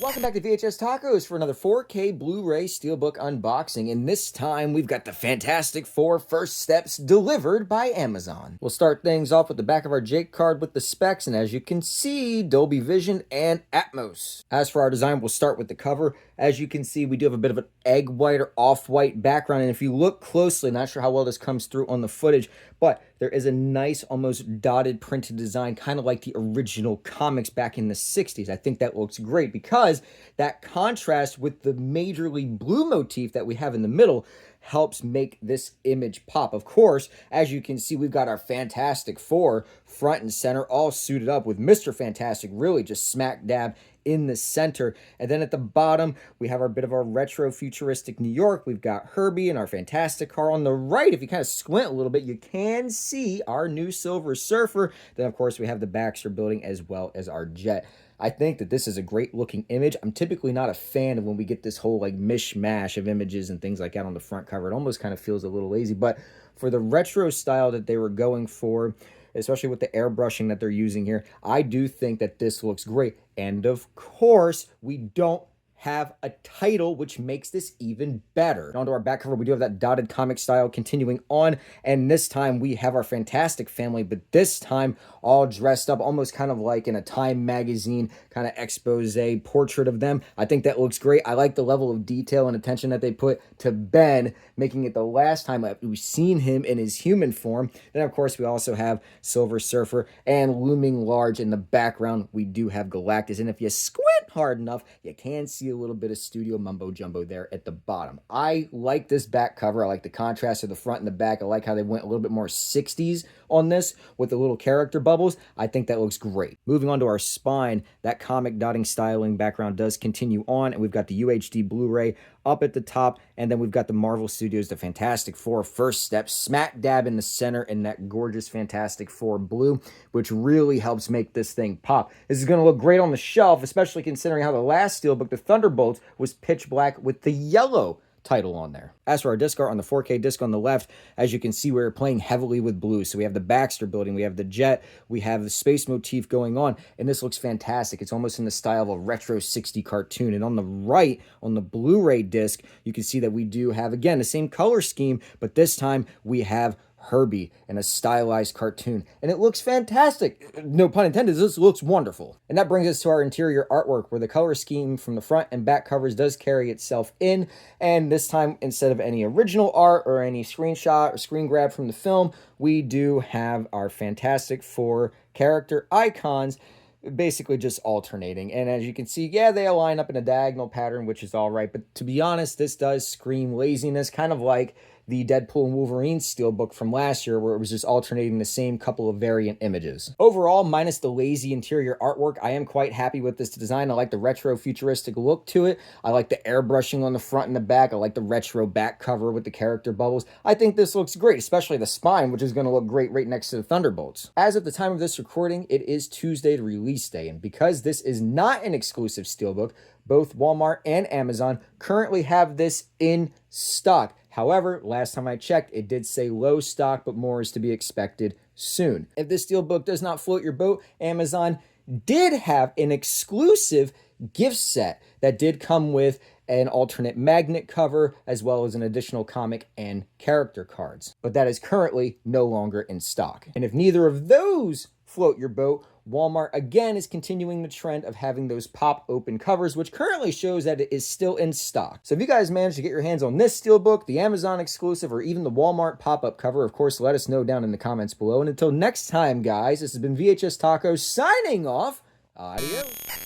Welcome back to VHS Tacos for another 4K Blu-ray Steelbook unboxing, and this time we've got the Fantastic Four First Steps delivered by Amazon. We'll start things off with the back of our Jake card with the specs, and as you can see, Dolby Vision and Atmos. As for our design, we'll start with the cover. As you can see, we do have a bit of an egg white or off-white background, and if you look closely, not sure how well this comes through on the footage, but there is a nice, almost dotted printed design, kind of like the original comics back in the 60s. I think that looks great because that contrast with the majorly blue motif that we have in the middle helps make this image pop. Of course, as you can see, we've got our Fantastic Four front and center, all suited up with Mr. Fantastic really just smack dab in the center. And then at the bottom, we have our bit of our retro futuristic New York. We've got Herbie and our Fantastic car. On the right, if you kind of squint a little bit, you can see our new Silver Surfer. Then, of course, we have the Baxter building as well as our jet. I think that this is a great looking image. I'm typically not a fan of when we get this whole like mishmash of images and things like that on the front cover. It almost kind of feels a little lazy, but for the retro style that they were going for, especially with the airbrushing that they're using here, I do think that this looks great. And of course, we don't have a title, which makes this even better. Onto our back cover, we do have that dotted comic style continuing on, and this time we have our Fantastic family, but this time all dressed up, almost kind of like in a Time magazine kind of expose portrait of them. I think that looks great. I like the level of detail and attention that they put to Ben, making it the last time we've seen him in his human form. Then, of course, we also have Silver Surfer, and looming large in the background, we do have Galactus, and if you squint hard enough, you can see a little bit of studio mumbo jumbo there at the bottom. I like this back cover. I like the contrast of the front and the back. I like how they went a little bit more 60s on this with the little character bubbles. I think that looks great. Moving on to our spine, that comic dotting styling background does continue on, and we've got the UHD Blu-ray up at the top, and then we've got the Marvel Studios, the Fantastic Four First Step, smack dab in the center in that gorgeous Fantastic Four blue, which really helps make this thing pop. This is going to look great on the shelf, especially considering how the last Steelbook, the Thunderbolts, was pitch black with the yellow title on there. As for our disc art, on the 4K disc on the left, as you can see, we're playing heavily with blue. So we have the Baxter building, we have the jet, we have the space motif going on, and this looks fantastic. It's almost in the style of a retro 60 cartoon. And on the right, on the Blu-ray disc, you can see that we do have, again, the same color scheme, but this time we have Herbie in a stylized cartoon, and it looks fantastic. No pun intended, this looks wonderful. And that brings us to our interior artwork, where the color scheme from the front and back covers does carry itself in, and this time, instead of any original art or any screenshot or screen grab from the film, we do have our Fantastic Four character icons basically just alternating. And as you can see, yeah, they align up in a diagonal pattern, which is all right, but to be honest, this does scream laziness, kind of like the Deadpool and Wolverine Steelbook from last year, where it was just alternating the same couple of variant images. Overall, minus the lazy interior artwork, I am quite happy with this design. I like the retro futuristic look to it. I like the airbrushing on the front and the back. I like the retro back cover with the character bubbles. I think this looks great, especially the spine, which is going to look great right next to the Thunderbolts. As of the time of this recording, it is Tuesday, the release day, and because this is not an exclusive Steelbook, both Walmart and Amazon currently have this in stock. However, last time I checked, it did say low stock, but more is to be expected soon. If this Steelbook does not float your boat, Amazon did have an exclusive gift set that did come with an alternate magnet cover, as well as an additional comic and character cards. But that is currently no longer in stock. And if neither of those float your boat, Walmart again is continuing the trend of having those pop open covers, which currently shows that it is still in stock. So if you guys managed to get your hands on this Steelbook, the Amazon exclusive, or even the Walmart pop-up cover, of course, let us know down in the comments below. And until next time, guys, this has been VHS Tacos signing off. Adios.